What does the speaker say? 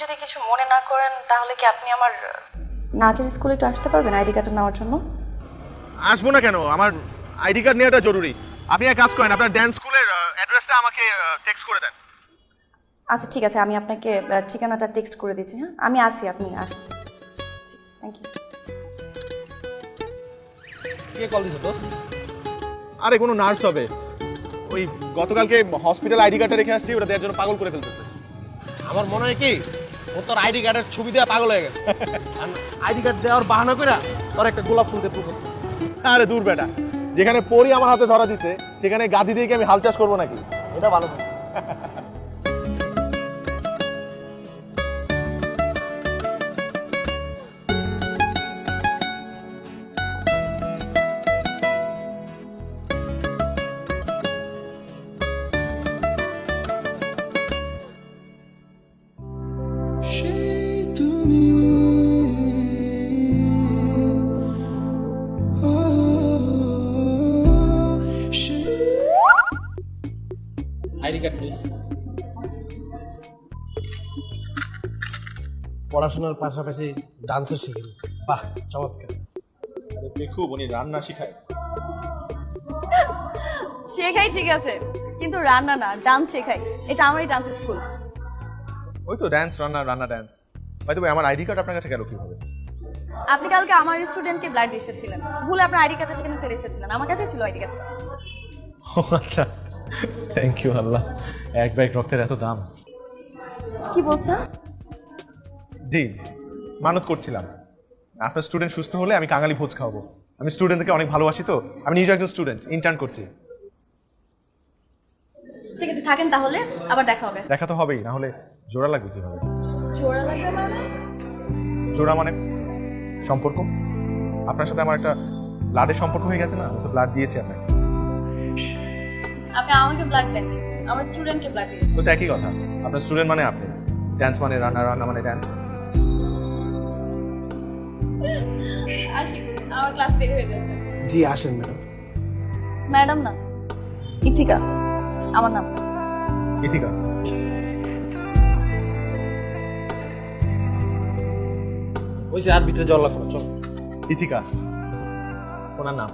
যদি কিছু মনে না করেন তাহলে কি আপনি আমার নাচের স্কুলে একটু আসতে পারবেন আইডি কার্ডটা নেওয়ার জন্য? আসবো না কেন, আমার আইডি কার্ড নেওয়াটা জরুরি। আপনি এক কাজ করেন, আপনার ড্যান্স স্কুলের অ্যাড্রেসটা আমাকে টেক্সট করে দেন। আচ্ছা ঠিক আছে, আমি আপনাকে ঠিকানাটা টেক্সট করে দিচ্ছি। হ্যাঁ, আমি আছি, আপনি আসুন। Thank you. কে কল দিছো দোস্ত? আরে কোনো নার্স হবে, ওই গতকালকে হসপিটাল আইডি কার্ডটা রেখে আসছি, ওটা দেওয়ার জন্য পাগল করে ফেলতেছে। আমার মনে হয় কি ও তোর আইডি কার্ডের ছবি দেওয়া পাগল হয়ে গেছে। আইডি কার্ড দেওয়ার বাহানা কইরা তোর একটা গোলাপ ফুল দিয়ে প্রপোজ। আরে দূর বেটা, যেখানে পরি আমার হাতে ধরা দিছে সেখানে গাদি দিয়ে কি আমি হাল চাষ করবো নাকি? এটা ভালো। ID card please. পড়াশোনার পাশাপাশি ডান্সও শিখেন, বাহ চমৎকার। দেখুব উনি রান্না শিখায়। শেখাই ঠিক আছে, কিন্তু রান্না না, ডান্স শেখাই। এটা আমারই ডান্স স্কুল। ওই তো ডান্স, রান্না, রান্না, ডান্স। বাই দ্য ওয়ে, আমার আইডি কার্ড আপনার কাছে গেল কিভাবে? আপনি কালকে আমার স্টুডেন্টকে ব্লাড দিয়ে এসেছিলেন, ভুলে আপনার আইডি কার্ডটা সেখানে ফেলে এসেছিলেন। আমার কাছে ছিল আইডি কার্ডটা। ও আচ্ছা, থ্যাংক ইউ আল্লাহ, এক ব্যাগ রক্তের এত দাম। কি বলছেন? জি, মানত করছিলাম আপনার স্টুডেন্ট সুস্থ হলে আমি কাঙালি ভোজ খাওয়াবো। আমি স্টুডেন্টকে অনেক ভালোবাসি, তো আমি নিজে একজন স্টুডেন্ট, ইন্টার্ন করছি। ঠিক আছে, থাকেন তাহলে, আবার দেখা হবে। দেখা তো হবেই, না হলে জোড়া লাগবে কিভাবে? জোড়া লাগবে মানে? জোড়া মানে সম্পর্ক। আপনার সাথে আমার একটা ব্লাডের সম্পর্ক হয়ে গেছে না, আমি তো ব্লাড দিয়েছি আপনাকে। আপনি আমাকে ব্লাড দেননি, আমার স্টুডেন্টকে ব্লাড দিয়েছেন। তো একই কথা, আপনার স্টুডেন্ট মানে আপনি, ডান্স মানে রান্না, রান্না মানে ডান্স। আসি, আমার ক্লাস দেরি হয়ে যাচ্ছে। জি আসেন ম্যাডাম। ম্যাডাম না, ইথিকা আমার নাম। ইথিকা? ওই যে আর ভিতরে যাওয়ার লাগবে না, চল। ইথিকা ওনার নাম